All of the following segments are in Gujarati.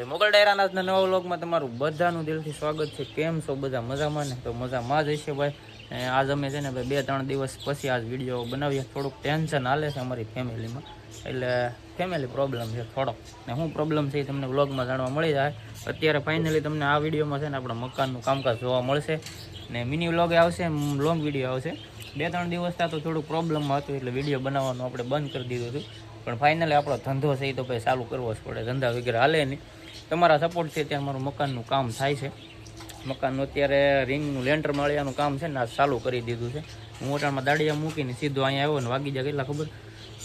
મોગલ ડાયરાના નવા વ્લોગમાં તમારું બધાનું દિલથી સ્વાગત છે. કેમ છો બધા? મજામાં ને? તો મજામાં જ હશે ભાઈ. આજ અમે છે ને ભાઈ 2-3 દિવસ પછી આજ વિડીયો બનાવીએ. થોડુંક ટેન્શન હાલે છે અમારી ફેમિલીમાં, એટલે ફેમિલી પ્રોબ્લેમ છે થોડોક, ને શું પ્રોબ્લેમ છે એ તમને વ્લોગમાં જાણવા મળી જાય. અત્યારે ફાઇનલી તમને આ વિડીયોમાં છે ને આપણા મકાનનું કામકાજ જોવા મળશે, ને મિની વ્લોગ આવશે, લોંગ વિડીયો આવશે. 2-3 દિવસ ત્યાં તો થોડુંક પ્રોબ્લેમમાં હતું એટલે વિડીયો બનાવવાનું આપણે બંધ કરી દીધું હતું. પણ ફાઇનલી આપણો ધંધો છે એ તો ભાઈ ચાલુ કરવો જ પડે, ધંધા વગેરે હાલે નહીં. તમારા સપોર્ટથી ત્યાં મારું મકાનનું કામ થાય છે. મકાનનું અત્યારે રિંગનું લેન્ટર માળિયાનું કામ છે ને આ ચાલુ કરી દીધું છે. હું હોટલમાં દાડિયા મૂકીને સીધો અહીંયા આવ્યો ને વાગી જાય કેટલા ખબર?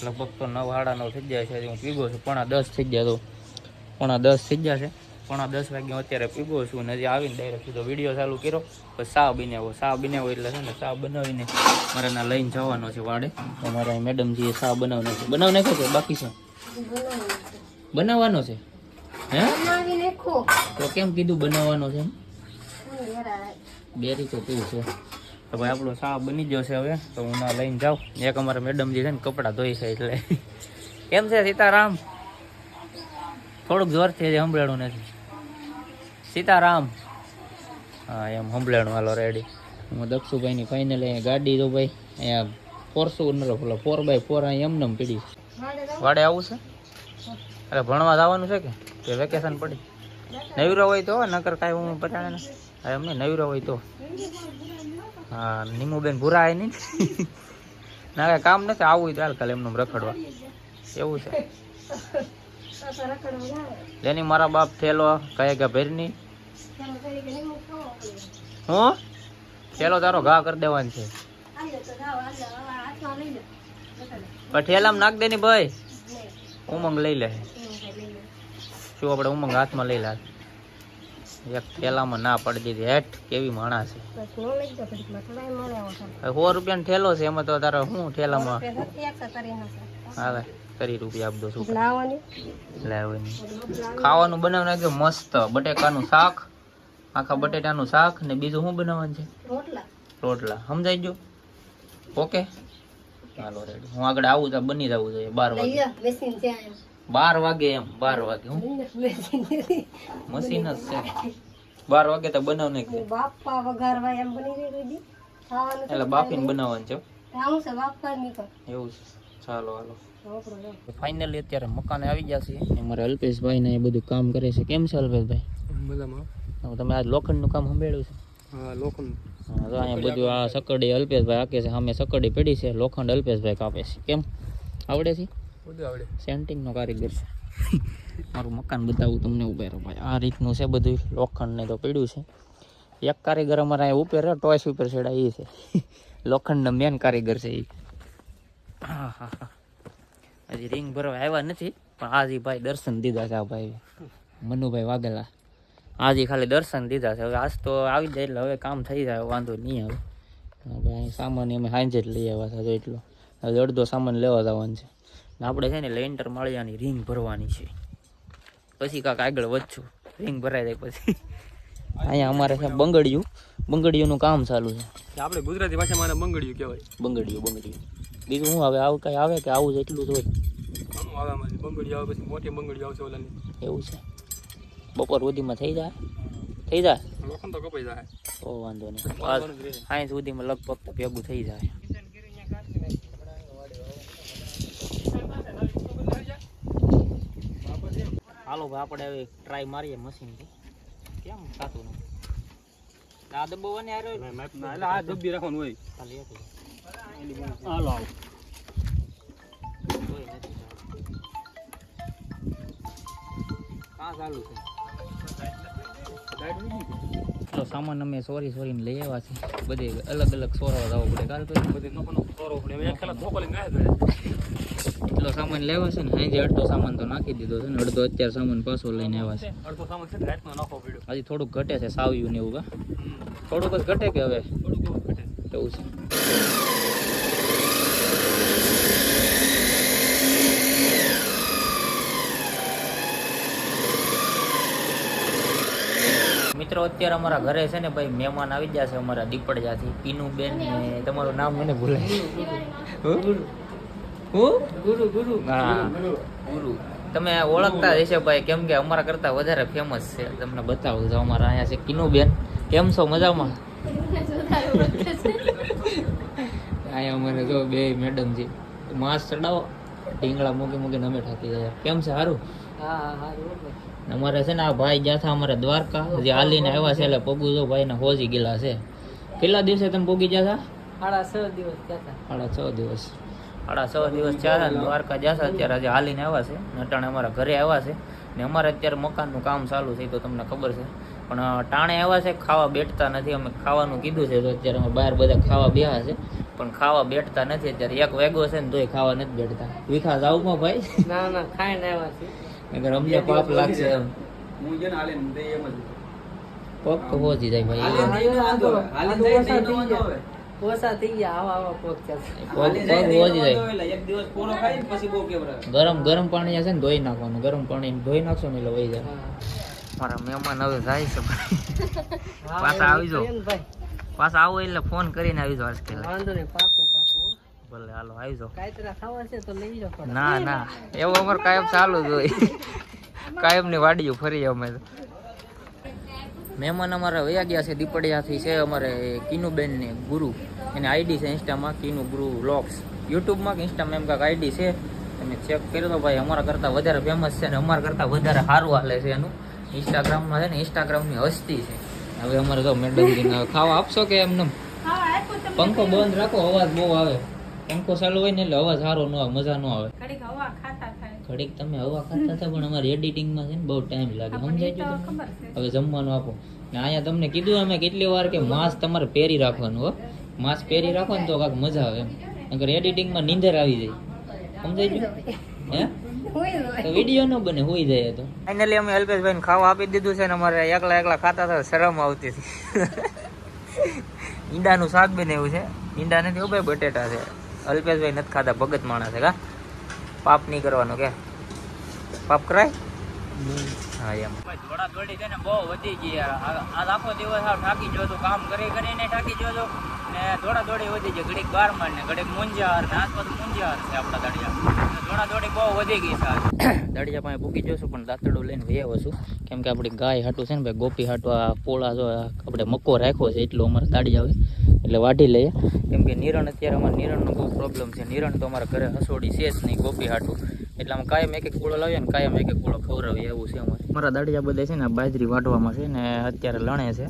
લગભગ તો 9-9:30 થઈ જાય છે. હું પીગો છું 9:30 થઈ ગયા, તો 9:30 થઈ ગયા છે. 9:10 વાગ્યા અત્યારે પીગો છું ને હજી આવીને ડાયરેક્ટ સીધો વિડીયો ચાલુ કર્યો. પછી ચા બનાવ્યો એટલે છે ને ચા બનાવીને મારે ના લઈને જવાનો છે વાડે. અમારા મેડમજીએ ચા બનાવવાનો છે. બનાવી નાખ્યો છે બાકી છે? બનાવવાનો છે. હે તો કેમ કીધું બનાવવાનો છે? બેરી તો તું છે. તો ભાઈ આપણો ચા બની ગયો છે હવે, તો હું ના લઈને જાઉં. એક અમારા મેડમજી છે ને કપડાં ધોઈ છે એટલે. કેમ છે સીતારામ? થોડુંક જોરથી હજી સંભળાણું નથી. સીતારામ હા એમ સંભળાણું. હાલો રેડી. હું દક્ષુભાઈની ફાઇનલ અહીંયા ગાડી તો ભાઈ અહીંયા ફોર્ચ્યુનર 4x4 અહીં એમને પીડી વાડે આવું છે. અરે ભણવા જવાનું છે કે વેકેશન પડી? નવીરો હોય તો નકર કાંઈ હું પટાણે ને એમને નવીરો હોય તો. હા નીમુબેન ભૂરા આવે નહીં ના કાંઈ કામ નથી, આવું હોય તો હાલ ખાલી એમને રખડવા. એવું છે એની મારા બાપ થેલો કહે કે ભેરની હું થેલો તારો ઘા કરી દેવાનો છે. પણ ઠેલામાં નાખ દે ની ભાઈ, ઉમંગ લઈ લે. શું આપણે ઉમંગ હાથમાં લઈ લે? એક ઠેલામાં ના પડી દીધી. હેઠ કેવી માણા છે. 100 રૂપિયાનો ઠેલો છે, એમાં તો તારે શું ઠેલામાં આવે? કરી રૂપિયા આપજો. શું લાવવાની? ખાવાનું બનાવી નાખ્યો મસ્ત. બટેકાનું શાક, આખા બટેટાનું શાક, ને બીજું શું બનાવવાનું છે? રોટલા. સમજાઈ ગયો? ઓકે ચાલો રેડી. હું આગળ આવું તો બની જવું જોઈએ 12 વાગે. 12 વાગે એમ 12 વાગે હું મશીન જ છે. 12 વાગે તો બનાવ નાખી એટલે બાફીને બનાવવાનું છે. એવું છે. ચાલો હાલો. ફાઇનલી અત્યારે મકાને આવી ગયા છે. અમારે અલ્પેશભાઈ ને એ બધું કામ કરે છે. કેમ છે અલ્પેશભાઈ? તમે આજ લોખંડનું કામ સંભાળ્યું છે? હા લોખંડ. હા તો અહીંયા બધું આ સકડી અલ્પેશભાઈ હાકે છે. સામે સકડી પડી છે, લોખંડ અલ્પેશભાઈ કાપે છે. કેમ આવડે છે? બધું આવડે. સેન્ટિંગનો કારીગર છે. મારું મકાન બતાવું તમને. ઉભે રહો ભાઈ. આ રીતનું છે બધું. લોખંડ ને તો પડ્યું છે. એક કારીગર અમારા અહીંયા ઉપર ટોયસ ઉપર છેડા એ છે. લોખંડનો મેન કારીગર છે એ. હા હા હા. હજી રિંગ ભરવા આવ્યા નથી, પણ આજે ભાઈ દર્શન દીધા છે. આ ભાઈ મનુભાઈ વાઘેલા આજે ખાલી દર્શન દીધા છે. હવે આજ તો આવી જાય એટલે હવે કામ થઈ જાય, વાંધો નહીં આવે. હવે અહીં સામાન અમે સાંજે જ લઈ આવ્યા હતા એટલો. હવે અડધો સામાન લેવા જવાનું છે. આપણે છે ને લેન્ટર માળિયાની રિંગ ભરવાની છે. પછી કાંક આગળ વધશું. રિંગ ભરાઈ જાય પછી અહીંયા અમારે છે બંગડીયુંનું કામ ચાલુ છે. આપણે ગુજરાતી ભાષામાં બંગડીયું કહેવાય. બંગડીયું. બીજું શું હવે આવું કઈ આવે કે આવું જ એટલું જ હોય? બંગડીયું આવે પછી મોટી બંગડીયું આવશે ઓલાની. એવું છે. બપોર સુધીમાં થઈ જાય લોખંડ તો કપાઈ જાય તો વાંધો નહીં. સાંજ સુધીમાં લગભગ તો ભેગું થઈ જાય. હાલો ભાઈ આપણે હવે ટ્રાય મારીએ મશીનથી. કેમ થતું નથી? આ દબાવવાની એટલે આ દબી રાખવાનું હોય ખાલી. હાલો આવો. કાં ચાલુ છે? સામાન અમે સોરીને લઈ આવ્યા છે. બધે અલગ સોરવા જવો પડે. કાલ તો બધે સોરવો પડે. એટલો સામાન લેવા છે ને. આજે અડધો સામાન તો નાખી દીધો છે ને અડધો અત્યારે સામાન પાછો લઈને આવ્યા છે. અડધો સામાન છે રાતનો નાખવો પડ્યો. હજી થોડુંક ઘટે છે સાવ્યું ને એવું. થોડુંક જ ઘટે કે હવે એવું છે. મિત્રો અત્યારે અમારા ઘરે છે ને ભાઈ મહેમાન આવી ગયા છે અમારા દીપડજાથી. પીનુબેન ને તમારું નામ મને ભૂલાય. ગુરુ. હા ગુરુ. તમે ઓળખતા હશો ભાઈ, કેમ કે અમારા કરતા વધારે ફેમસ છે. તમને બતાવું છું, અમારા અહીંયા છે કિનુબેન. કેમ છો? મજામાં? અહીંયા અમારે જો બે મેડમ છે. માસ ચડાવો, ઢીંગળા મૂકી મૂકીને અમે થાકી જાય. કેમ છે? સારું. અમારે છે ને આ ભાઈ ગયા હતા અમારે દ્વારકા, હજી હાલીને આવ્યા છે એટલે પગું જો ભાઈ ને હોજી ગયેલા છે. કેટલા દિવસે તમે પોગી ગયા હતા? 6.5 દિવસ થયા. 6.5 દિવસ. 6.5 દિવસ થયા દ્વારકા ગયા હતા. અત્યારે આજે હાલીને આવ્યા છે. નટાણે અમારા ઘરે આવ્યા છે ને અમારે અત્યારે મકાનનું કામ ચાલુ છે તો તમને ખબર છે. પણ ટાણે આવ્યા છે, ખાવા બેઠતા નથી. અમે ખાવાનું કીધું છે તો અત્યારે અમે બહાર બધા ખાવા બેહા છે પણ ખાવા બેઠતા નથી. અત્યારે 1 વાગ્યો છે ને તોય ખાવા નથી બેઠતા. વિખા જાવમાં ભાઈ? ના ના, ખાઈને આવ્યા છે. અગર અમને પાપ લાગશે એમ હું જેને હાલે ને એમ જ પગ તો પહોંચી જાય ભાઈ. ઓછા થઈ ગયા આવા પગ પહોંચી જાય. એક દિવસ પૂરો ખાઈ ને પછી બહુ કેવરા ગરમ પાણી છે ને ધોઈ નાખવાનું. ગરમ પાણી ધોઈ નાખશો ને એટલે વહી જાય. મારા મહેમાન હવે જાય છે પાછા આવી જાઓ. પાછા આવો એટલે ફોન કરીને આવી જાઓ. આજકાલ વાંધો નહીં, પાકું ભલે હાલો આવી જાઓ. કાયતરા ખાવા છે તો લઈ જાઓ. ના ના, એવું અમારે કાયમ ચાલુ જ હોય. કાયમ ની વાડીઓ ફરી અમે. મહેમાન અમારા વયા ગયા છે દીપડિયાથી. છે અમારે કિનુબેન ને ગુરુ, એની આઈડી છે ઇન્સ્ટામાં કિનુ ગુરુ વ્લોગ્સ. યુટ્યુબમાં કે ઇન્સ્ટામાં એમ કાંઈક આઈડી છે, તમે ચેક કરી દો ભાઈ. અમારા કરતાં વધારે ફેમસ છે ને અમારા કરતાં વધારે સારું હાલે છે એનું. ઇન્સ્ટાગ્રામમાં છે ને ઇન્સ્ટાગ્રામની હસ્તી છે. હવે અમારે તો મેડમજીને ખાવા આપશો કે એમને? પંખો બંધ રાખો, અવાજ બહુ આવે. પંખો ચાલુ હોય ને એટલે અવાજ સારો ન આવે, મજા ન આવે. ઘડીક તમે હવા ખાતા હતા પણ અમારે એડિટિંગમાં છે ને બહુ ટાઈમ લાગે. સમજાય ગયું? હવે જમવાનું આપો ને. અહીંયા તમને કીધું અમે કેટલી વાર કે માસ્ક તમારે પહેરી રાખવાનું. હો, માસ્ક પહેરી રાખો ને તો કાંઈક મજા આવે એમ. અગર એડિટિંગમાં નીંદર આવી જાય. સમજાય ગયું? હે તો વિડીયો ન બને, હોઈ જાય. તો ફાઇનલી અમે અલ્પેશભાઈને ખાવા આપી દીધું છે ને અમારે એકલા ખાતા હતા, શરમ આવતી હતી. ઈંડાનું શાક બનાવ્યું છે. ઈંડા નથી ભાઈ, બટેટા છે. અલ્પેશભાઈ નથી ખાતા, ભગત માણસ છે. કા પાપ નહીં કરવાનો કે પાપ કરાય? હા એમ. દોડા દોડી છે ને બહુ વધી ગઈ. આજ આખો દિવસ થાકી ગયો હતો, કામ કરીને થાકી ગયો હતો ને દોડા દોડી વધી ગઈ. ઘડીક બારમાં ને ઘડીક મુંજાર ને આસપાસ મુંજાર છે આપણા દાડિયા. દોડા દોડી બહુ વધી ગઈ છે. દાડિયા પાસે પૂકી જશું પણ દાંતડું લઈને વહ્યા છું. કેમ કે આપણી ગાય હાટું છે ને ભાઈ, ગોપી હાટું આ પોળા જો આપણે મક્કો રાખ્યો છે એટલું અમારે દાડી આવે એટલે વાઢી લઈએ. કેમ કે નિરણ અત્યારે અમારે નિરણનો બહુ પ્રોબ્લેમ છે. નિરણ તો અમારા ઘરે હસોડી છે જ નહીં ગોપી હાટું, એટલે અમે કાયમ એક કૂળો લાવીએ ને કાયમ એક કૂળો ખવડાવીએ એવું છે અમારે. અમારા દાડિયા બધા છે ને બાજરી વાઢવામાં છે ને અત્યારે લણે છે.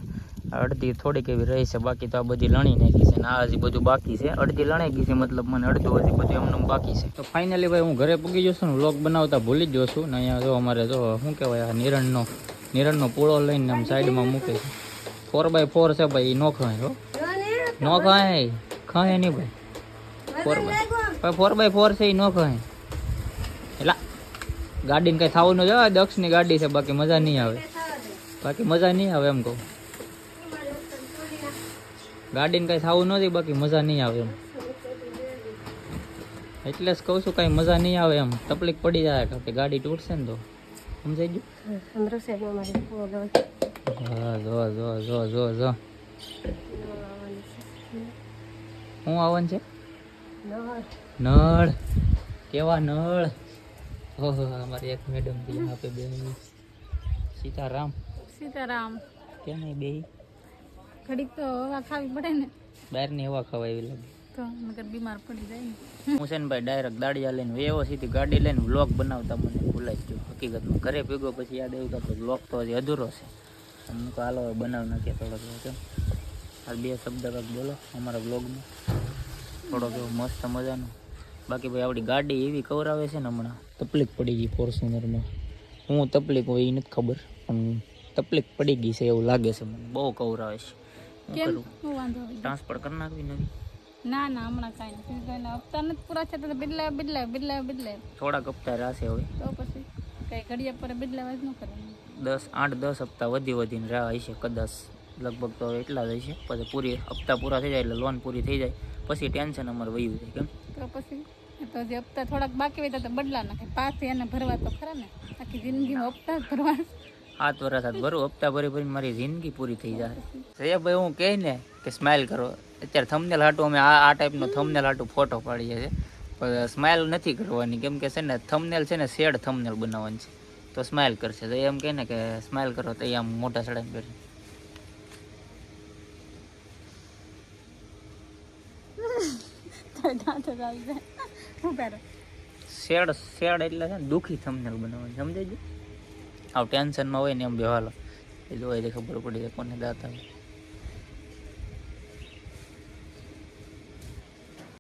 અડધી થોડીક એવી રહી છે, બાકી તો આ બધી લણી નાખી છે ને આ હજી બધું બાકી છે. અડધી લણાઈ ગઈ છે, મતલબ મને અડધું હજી બધું એમને બાકી છે. તો ફાઇનલી ભાઈ હું ઘરે પૂગી જશું ને વ્લોગ બનાવતા ભૂલી જ જશું ને. અહીંયા જો અમારે જો શું કહેવાય આ નિરણનો પૂળો લઈને આમ સાઈડમાં મૂકે છે. 4x4 છે ભાઈ, એ નો ખાય. હો નો ખાય, ખાય નહીં ભાઈ. 4x4 છે એ નો ખાય. એટલે ગાડીને કઈ થવું ન જાય. દક્ષની ગાડી છે, બાકી મજા નહીં આવે. એમ કહું, ગાડીને કઈ થવું નથી, બાકી મજા નહીં આવે એમ. એટલે જ કહું છું કઈ મજા નહીં આવે એમ. તકલીફ પડી જાય કે ગાડી તૂટશે ને તો. સમજાઈ ગયું? હા જો શું આવવાનું છે? નળ. કેવા નળ? ઓહો, અમારી એક મેડમ આપે બે. સીતારામ કેમ નહીં બે? ઘડીક તો હવા ખાવી પડે ને, બહારની હવા ખાવા એવી લાગે તો નકર બીમાર પડી જાય. હું છે ને ભાઈ ડાયરેક્ટ દાડિયા લઈને વેવો સીધી ગાડી લઈને વ્લોગ બનાવતા મને ભૂલાઈ ગયું. હકીકતમાં ઘરે ભેગો પછી યાદ આવ્યું કે વ્લોગ તો હજી અધૂરો છે. હું તો હાલો બનાવી નાખીએ થોડોક. કેમ આ 2 શબ્દ કાંક બોલો અમારા વ્લોગમાં થોડોક એવો મસ્ત મજાનો. બાકી ભાઈ આપણી ગાડી એવી કવરાવે છે ને હમણાં તકલીફ પડી ગઈ ફોર્ચ્યુનરમાં. હું તકલીફ હોય એ નથી ખબર પણ તકલીફ પડી ગઈ છે એવું લાગે છે મને. બહુ કવરાવે છે. ટ્રાન્સફર કરી નાખવી નવી? ના હમણાં કાંઈ નથી. હપ્તા નથી પૂરા છે તો બદલાય. થોડાક હપ્તા રહેશે હવે તો પછી કઈ ઘડિયા પર બદલાવા જ ન કરવાનું. 8-10 હપ્તા વધીને રહ્યા હશે કદાચ. લગભગ તો એટલા જ હશે. પછી હપ્તા પૂરા થઈ જાય એટલે લોન પૂરી થઈ જાય પછી ટેન્શન અમારે વયું જાય. કેમ તો પછી તો જે હપ્તા થોડાક બાકી હોય તો બદલા નાખે. પાછી એને ભરવા તો ખરા ને. આખી જિંદગીમાં હપ્તા જ ભરવા. 7 વર્ષ ભરું હપ્તા ભરી મારી જિંદગી પૂરી થઈ જાય. ભાઈ હું કહે ને કે સ્માઇલ કરો. અત્યારે થંબનેલ હાટું અમે આ ટાઈપનો થંબનેલ હાટું ફોટો પાડીએ છીએ. પણ સ્માઇલ નથી કરવાની, કેમ કે છે ને થંબનેલ છે ને શેડ થંબનેલ બનાવવાની છે, તો સ્માઇલ કરશે. તો એમ કહે ને કે સ્માઇલ કરો તો આમ મોટા સડાઈને કરે. શેડ એટલે છે ને દુઃખી થંબનેલ બનાવવાની, સમજાય છે? આવ ટેન્શનમાં હોય ને એમ બે હાલો એ જોવાય ખબર પડી જાય કોને દાંત આવે.